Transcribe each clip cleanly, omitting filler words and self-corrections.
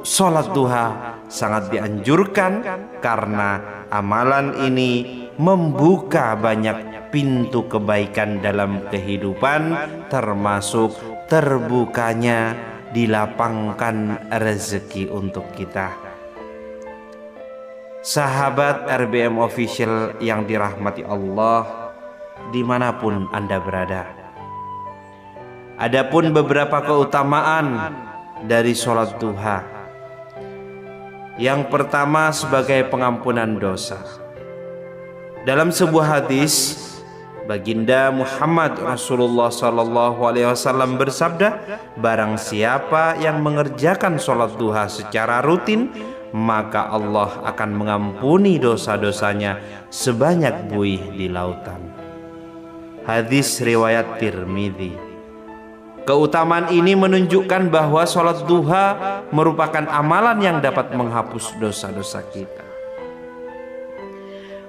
Sholat duha sangat dianjurkan karena amalan ini membuka banyak pintu kebaikan dalam kehidupan, termasuk terbukanya dilapangkan rezeki untuk kita. Sahabat RBM Official yang dirahmati Allah, dimanapun Anda berada, adapun beberapa keutamaan dari sholat duha. Yang pertama, sebagai pengampunan dosa. Dalam sebuah hadis, Baginda Muhammad Rasulullah SAW bersabda, barang siapa yang mengerjakan sholat duha secara rutin, maka Allah akan mengampuni dosa-dosanya sebanyak buih di lautan. Hadis riwayat Tirmidzi. Keutamaan ini menunjukkan bahwa sholat duha merupakan amalan yang dapat menghapus dosa-dosa kita.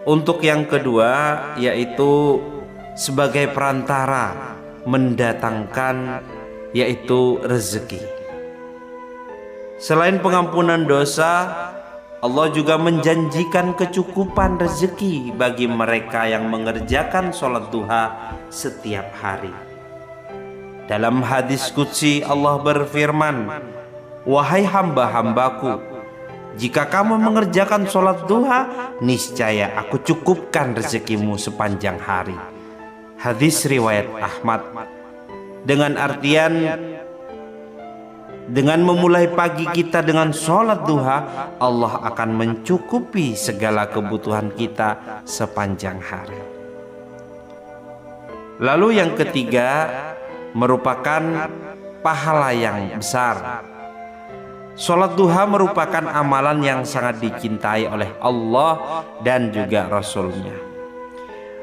Untuk yang kedua, yaitu sebagai perantara mendatangkan yaitu rezeki. Selain pengampunan dosa, Allah juga menjanjikan kecukupan rezeki bagi mereka yang mengerjakan sholat duha setiap hari. Dalam hadis qudsi Allah berfirman, wahai hamba-hambaku, jika kamu mengerjakan sholat duha, niscaya aku cukupkan rezekimu sepanjang hari. Hadis riwayat Ahmad. Dengan artian, dengan memulai pagi kita dengan sholat duha, Allah akan mencukupi segala kebutuhan kita sepanjang hari. Lalu yang ketiga, merupakan pahala yang besar. Sholat duha merupakan amalan yang sangat dicintai oleh Allah dan juga Rasul-Nya.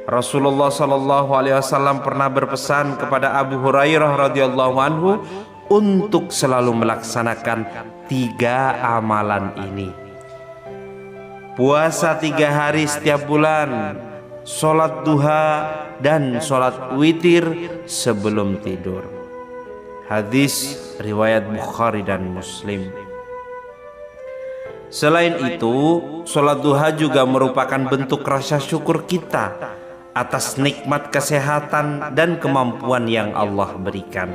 Rasulullah SAW pernah berpesan kepada Abu Hurairah radhiyallahu anhu untuk selalu melaksanakan 3 amalan ini: puasa 3 hari setiap bulan, sholat duha, dan sholat witir sebelum tidur. Hadis riwayat Bukhari dan Muslim. Selain itu, sholat duha juga merupakan bentuk rasa syukur kita atas nikmat kesehatan dan kemampuan yang Allah berikan.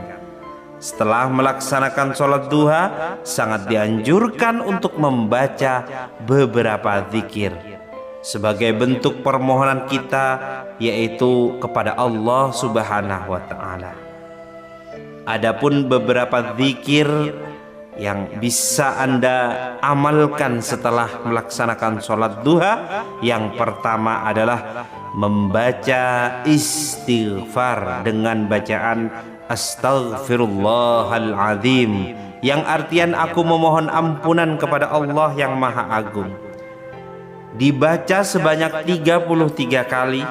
Setelah melaksanakan sholat duha, sangat dianjurkan untuk membaca beberapa zikir sebagai bentuk permohonan kita, yaitu kepada Allah Subhanahu wa Ta'ala. Adapun beberapa zikir yang bisa Anda amalkan setelah melaksanakan sholat duha, yang pertama adalah membaca istighfar dengan bacaan Astaghfirullahaladzim, yang artian aku memohon ampunan kepada Allah yang Maha Agung. Dibaca sebanyak 33 kali.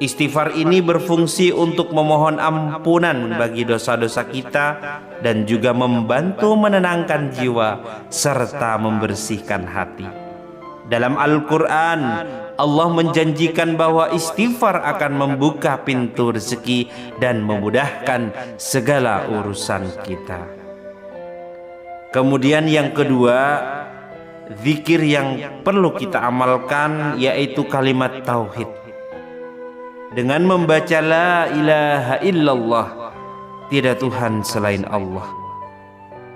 Istighfar ini berfungsi untuk memohon ampunan bagi dosa-dosa kita dan juga membantu menenangkan jiwa serta membersihkan hati. Dalam Al-Quran, Allah menjanjikan bahwa istighfar akan membuka pintu rezeki dan memudahkan segala urusan kita. Kemudian yang kedua, zikir yang perlu kita amalkan yaitu kalimat tauhid. Dengan membaca la ilaha illallah, tidak Tuhan selain Allah,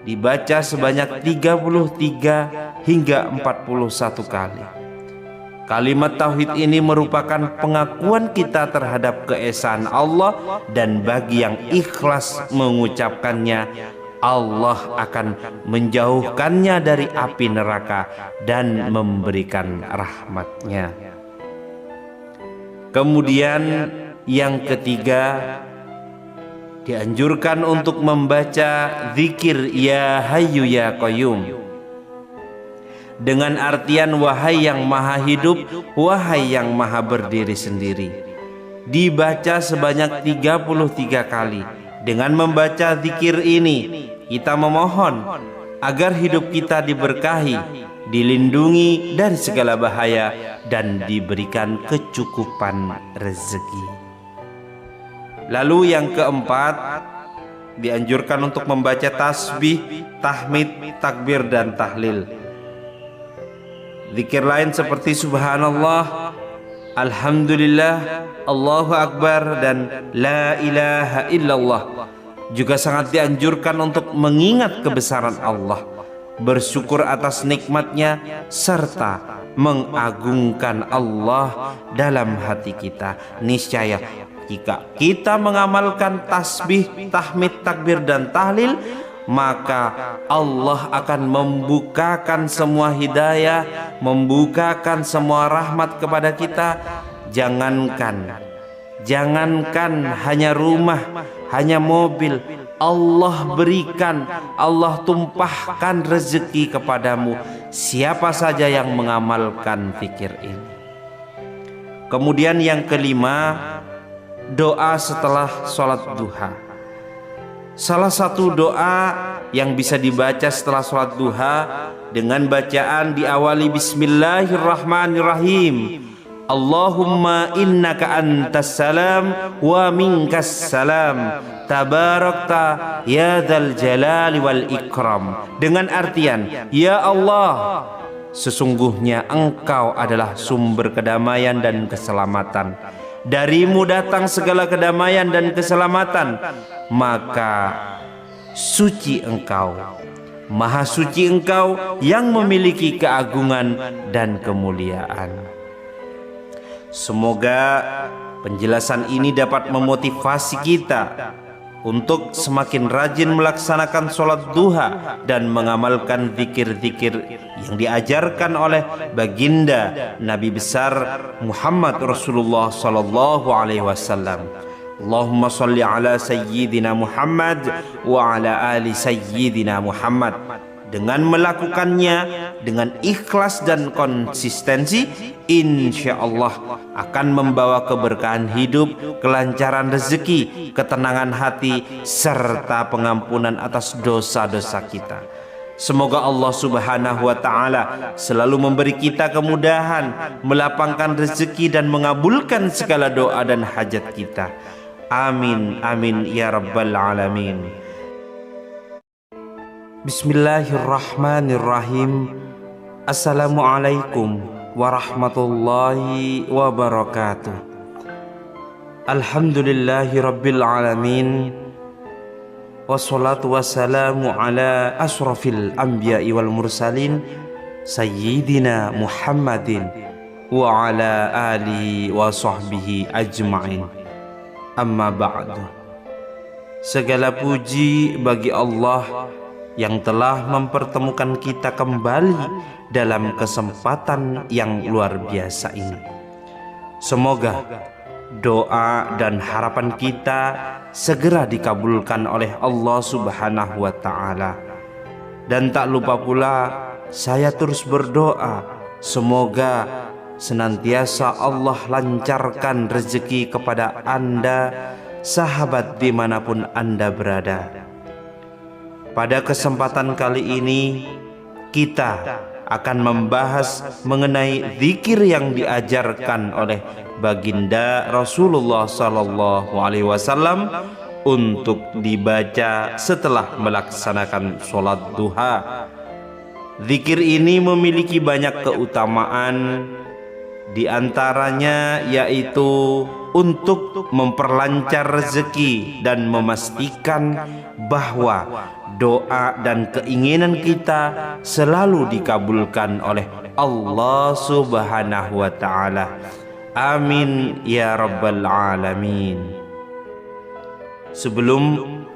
dibaca sebanyak 33 hingga 41 kali. Kalimat tauhid ini merupakan pengakuan kita terhadap keesaan Allah, dan bagi yang ikhlas mengucapkannya, Allah akan menjauhkannya dari api neraka dan memberikan rahmat-Nya. Kemudian yang ketiga, dianjurkan untuk membaca zikir ya hayyu ya qayyum, dengan artian wahai yang maha hidup, wahai yang maha berdiri sendiri. Dibaca sebanyak 33 kali. Dengan membaca zikir ini, kita memohon agar hidup kita diberkahi, dilindungi dari segala bahaya, dan diberikan kecukupan rezeki. Lalu yang keempat, dianjurkan untuk membaca tasbih, tahmid, takbir, dan tahlil. Zikir lain seperti subhanallah, alhamdulillah, Allahu akbar, dan la ilaha illallah juga sangat dianjurkan untuk mengingat kebesaran Allah, bersyukur atas nikmatnya, serta mengagungkan Allah dalam hati kita. Niscaya jika kita mengamalkan tasbih, tahmid, takbir, dan tahlil, maka Allah akan membukakan semua hidayah, membukakan semua rahmat kepada kita. Jangankan hanya rumah, hanya mobil, Allah berikan, Allah tumpahkan rezeki kepadamu siapa saja yang mengamalkan zikir ini. Kemudian yang kelima, doa setelah sholat duha. Salah satu doa yang bisa dibaca setelah sholat duha dengan bacaan diawali bismillahirrahmanirrahim. Allahumma innaka antas salam wa minkas salam, tabarakta ya dzal jalali wal ikram. Dengan artian, ya Allah, sesungguhnya engkau adalah sumber kedamaian dan keselamatan, darimu datang segala kedamaian dan keselamatan, maka suci engkau, maha suci engkau yang memiliki keagungan dan kemuliaan. Semoga penjelasan ini dapat memotivasi kita untuk semakin rajin melaksanakan sholat duha dan mengamalkan zikir-zikir yang diajarkan oleh baginda Nabi besar Muhammad Rasulullah sallallahu alaihi wasallam. Allahumma sholli ala sayyidina Muhammad wa ala ali sayyidina Muhammad. Dengan melakukannya dengan ikhlas dan konsistensi, insya Allah akan membawa keberkahan hidup, kelancaran rezeki, ketenangan hati, serta pengampunan atas dosa-dosa kita. Semoga Allah subhanahu wa ta'ala selalu memberi kita kemudahan, melapangkan rezeki, dan mengabulkan segala doa dan hajat kita. Amin, amin ya rabbal alamin. Bismillahirrahmanirrahim. Assalamualaikum warahmatullahi wabarakatuh. Alhamdulillahi rabbil alamin, wassalatu wassalamu ala asrafil anbiya'i wal mursalin, sayyidina Muhammadin wa ala alihi wa sahbihi ajma'in. Amma ba'du. Segala puji bagi Allah yang telah mempertemukan kita kembali dalam kesempatan yang luar biasa ini. Semoga doa dan harapan kita segera dikabulkan oleh Allah subhanahu wa ta'ala. Dan tak lupa pula saya terus berdoa, semoga senantiasa Allah lancarkan rezeki kepada Anda, sahabat dimanapun Anda berada. Pada kesempatan kali ini kita akan membahas mengenai zikir yang diajarkan oleh baginda Rasulullah sallallahu alaihi wasallam untuk dibaca setelah melaksanakan sholat duha. Zikir ini memiliki banyak keutamaan, di antaranya yaitu untuk memperlancar rezeki dan memastikan bahwa doa dan keinginan kita selalu dikabulkan oleh Allah subhanahu wa ta'ala. Amin ya rabbal alamin. Sebelum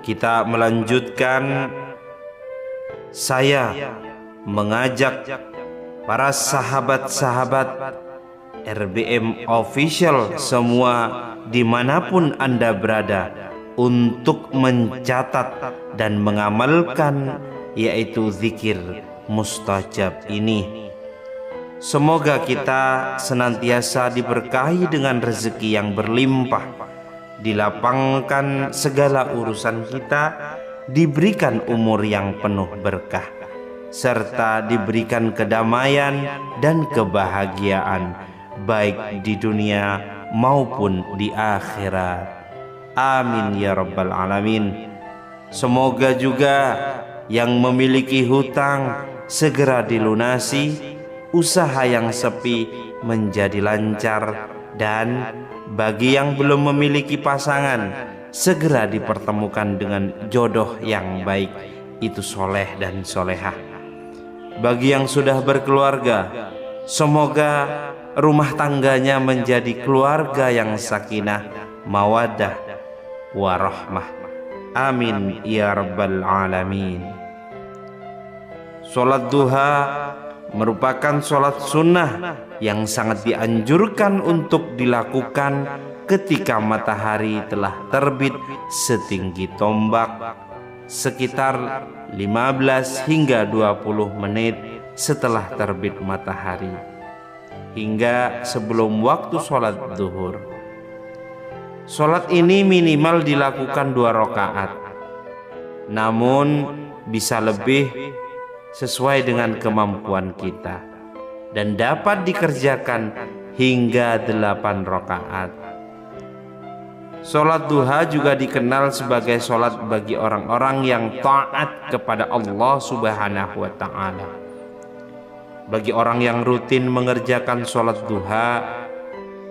kita melanjutkan, saya mengajak para sahabat-sahabat RBM Official semua dimanapun Anda berada untuk mencatat dan mengamalkan yaitu zikir mustajab ini. Semoga kita senantiasa diberkahi dengan rezeki yang berlimpah, dilapangkan segala urusan kita, diberikan umur yang penuh berkah, serta diberikan kedamaian dan kebahagiaan baik di dunia maupun di akhirat. Amin ya rabbal alamin. Semoga juga yang memiliki hutang segera dilunasi, usaha yang sepi menjadi lancar, dan bagi yang belum memiliki pasangan segera dipertemukan dengan jodoh yang baik, itu soleh dan solehah. Bagi yang sudah berkeluarga, semoga rumah tangganya menjadi keluarga yang sakinah, mawaddah, warahmah. Amin ya rabbal alamin. Sholat duha merupakan sholat sunnah yang sangat dianjurkan untuk dilakukan ketika matahari telah terbit setinggi tombak, sekitar 15 hingga 20 menit setelah terbit matahari, hingga sebelum waktu sholat zuhur. Sholat ini minimal dilakukan 2 rakaat, namun bisa lebih sesuai dengan kemampuan kita, dan dapat dikerjakan hingga 8 rakaat. Sholat duha juga dikenal sebagai sholat bagi orang-orang yang taat kepada Allah Subhanahu wa ta'ala. Bagi orang yang rutin mengerjakan sholat duha,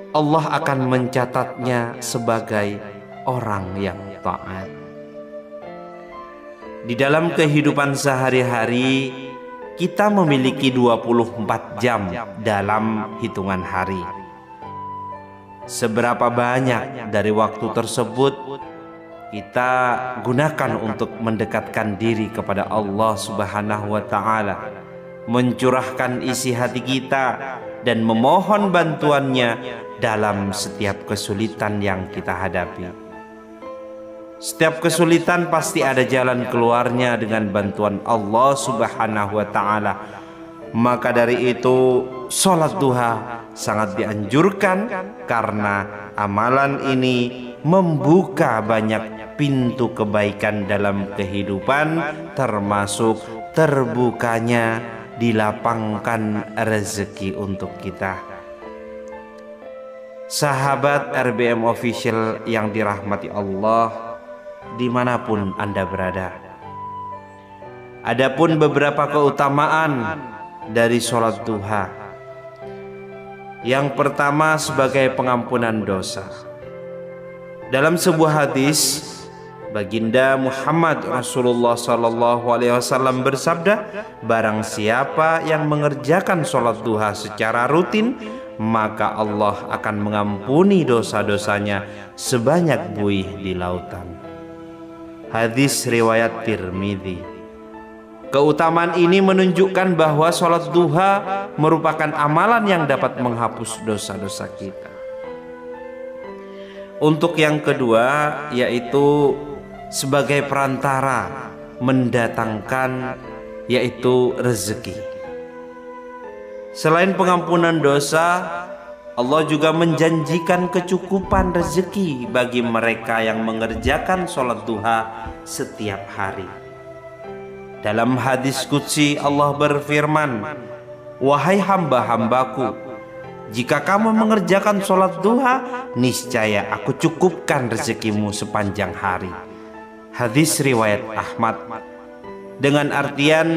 Allah akan mencatatnya sebagai orang yang taat. Di dalam kehidupan sehari-hari, kita memiliki 24 jam dalam hitungan hari. Seberapa banyak dari waktu tersebut kita gunakan untuk mendekatkan diri kepada Allah Subhanahu wa ta'ala, mencurahkan isi hati kita dan memohon bantuannya dalam setiap kesulitan yang kita hadapi. Setiap kesulitan pasti ada jalan keluarnya dengan bantuan Allah Subhanahu wa ta'ala. Maka dari itu sholat duha sangat dianjurkan, karena amalan ini membuka banyak pintu kebaikan dalam kehidupan, termasuk terbukanya dilapangkan rezeki untuk kita. Sahabat RBM Official yang dirahmati Allah, dimanapun Anda berada, adapun beberapa keutamaan dari sholat duha. Yang pertama, sebagai pengampunan dosa. Dalam sebuah hadis, Baginda Muhammad Rasulullah SAW bersabda, barang siapa yang mengerjakan sholat duha secara rutin, maka Allah akan mengampuni dosa-dosanya sebanyak buih di lautan. Hadis riwayat Tirmidzi. Keutamaan ini menunjukkan bahwa sholat duha merupakan amalan yang dapat menghapus dosa-dosa kita. Untuk yang kedua, yaitu sebagai perantara mendatangkan, yaitu rezeki. Selain pengampunan dosa, Allah juga menjanjikan kecukupan rezeki bagi mereka yang mengerjakan sholat duha setiap hari. Dalam hadis qudsi Allah berfirman, wahai hamba-hambaku, jika kamu mengerjakan sholat duha, niscaya aku cukupkan rezekimu sepanjang hari. Hadis riwayat Ahmad. Dengan artian,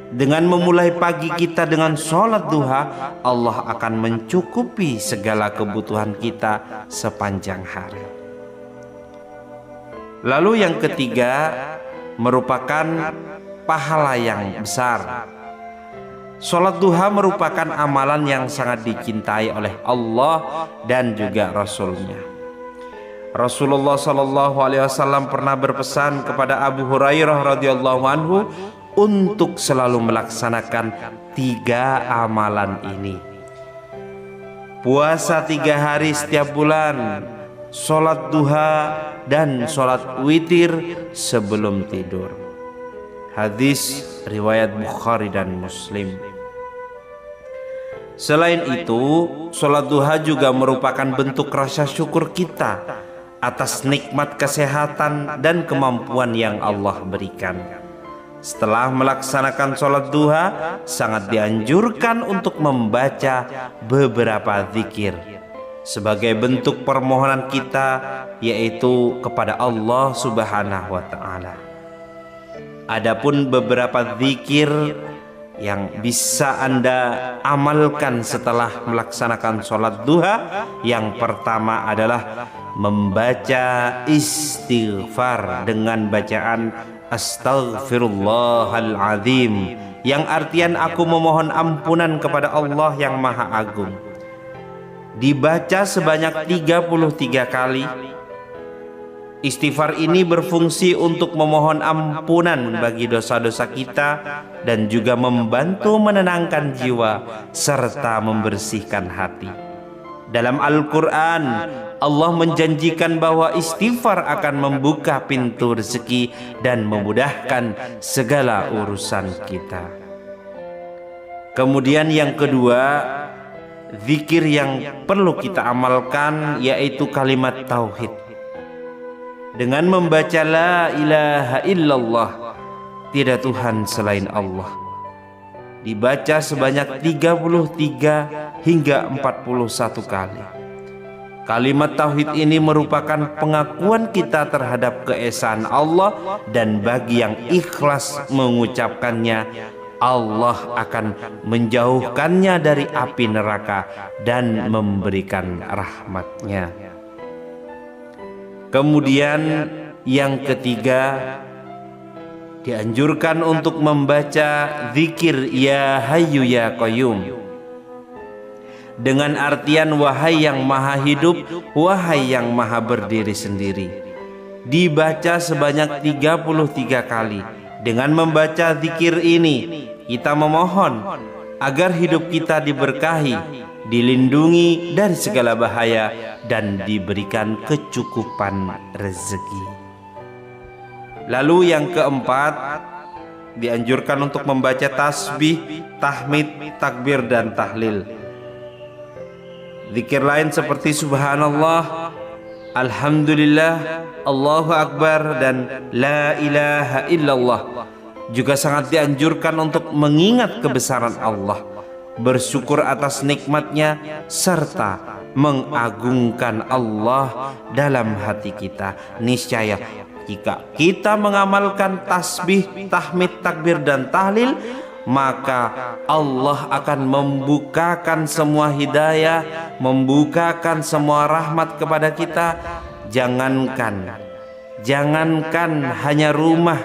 dengan memulai pagi kita dengan sholat duha, Allah akan mencukupi segala kebutuhan kita sepanjang hari. Lalu yang ketiga, merupakan pahala yang besar. Sholat duha merupakan amalan yang sangat dicintai oleh Allah dan juga Rasul-Nya. Rasulullah SAW pernah berpesan kepada Abu Hurairah radhiyallahu anhu untuk selalu melaksanakan 3 amalan ini: puasa 3 hari setiap bulan, sholat duha, dan sholat witir sebelum tidur. Hadis riwayat Bukhari dan Muslim. Selain itu, sholat duha juga merupakan bentuk rasa syukur kita atas nikmat kesehatan dan kemampuan yang Allah berikan. Setelah melaksanakan sholat duha, sangat dianjurkan untuk membaca beberapa zikir. sebagai bentuk permohonan kita, yaitu kepada Allah Subhanahu wa Ta'ala. Adapun beberapa zikir yang bisa Anda amalkan setelah melaksanakan sholat duha, yang pertama adalah membaca istighfar dengan bacaan Astaghfirullahaladzim, yang artian aku memohon ampunan kepada Allah yang Maha Agung. Dibaca sebanyak 33 kali. Istighfar ini berfungsi untuk memohon ampunan bagi dosa-dosa kita dan juga membantu menenangkan jiwa serta membersihkan hati. Dalam Al-Quran, Allah menjanjikan bahwa istighfar akan membuka pintu rezeki dan memudahkan segala urusan kita. Kemudian yang kedua, zikir yang perlu kita amalkan yaitu kalimat tauhid. Dengan membaca la ilaha illallah, tidak Tuhan selain Allah, dibaca sebanyak 33 hingga 41 kali. Kalimat tauhid ini merupakan pengakuan kita terhadap keesaan Allah, dan bagi yang ikhlas mengucapkannya, Allah akan menjauhkannya dari api neraka dan memberikan rahmat-Nya. Kemudian yang ketiga, dianjurkan untuk membaca zikir ya hayyu ya qayyum, dengan artian wahai yang maha hidup, wahai yang maha berdiri sendiri. Dibaca sebanyak 33 kali. Dengan membaca zikir ini, kita memohon agar hidup kita diberkahi, dilindungi dari segala bahaya, dan diberikan kecukupan rezeki. Lalu yang keempat, dianjurkan untuk membaca tasbih, tahmid, takbir, dan tahlil. Zikir lain seperti subhanallah, alhamdulillah, Allahu akbar, dan la ilaha illallah juga sangat dianjurkan untuk mengingat kebesaran Allah, bersyukur atas nikmatnya, serta mengagungkan Allah dalam hati kita. Niscaya jika kita mengamalkan tasbih, tahmid, takbir, dan tahlil, maka Allah akan membukakan semua hidayah, membukakan semua rahmat kepada kita. Jangankan hanya rumah,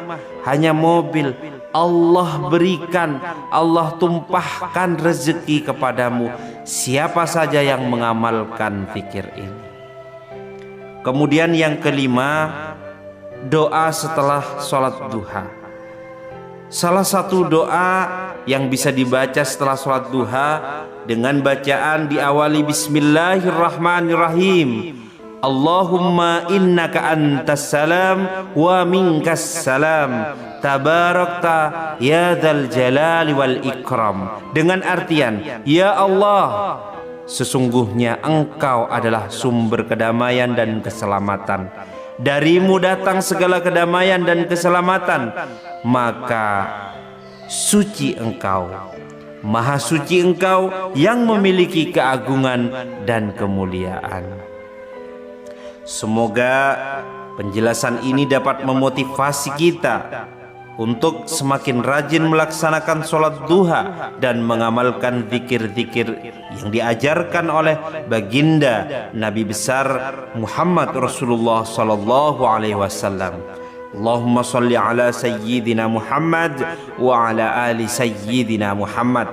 hanya mobil, Allah berikan, Allah tumpahkan rezeki kepadamu siapa saja yang mengamalkan zikir ini. Kemudian yang kelima, doa setelah sholat duha. Salah satu doa yang bisa dibaca setelah sholat duha dengan bacaan diawali Bismillahirrahmanirrahim. Allahumma innaka antas salam wa minkas salam, tabarakta ya dzal jalali wal ikram. Dengan artian, ya Allah, sesungguhnya Engkau adalah sumber kedamaian dan keselamatan. Darimu datang segala kedamaian dan keselamatan, maka suci Engkau, maha suci Engkau yang memiliki keagungan dan kemuliaan. Semoga penjelasan ini dapat memotivasi kita untuk semakin rajin melaksanakan sholat duha dan mengamalkan zikir-zikir yang diajarkan oleh baginda Nabi besar Muhammad Rasulullah sallallahu alaihi wasallam. Allahumma sholli ala sayyidina Muhammad wa ala ali sayyidina Muhammad.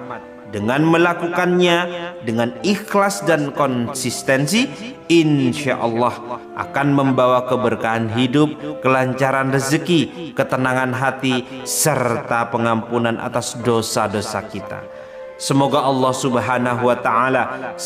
Dengan melakukannya dengan ikhlas dan konsistensi, insya Allah akan membawa keberkahan hidup, kelancaran rezeki, ketenangan hati, serta pengampunan atas dosa-dosa kita. Semoga Allah Subhanahu wa Ta'ala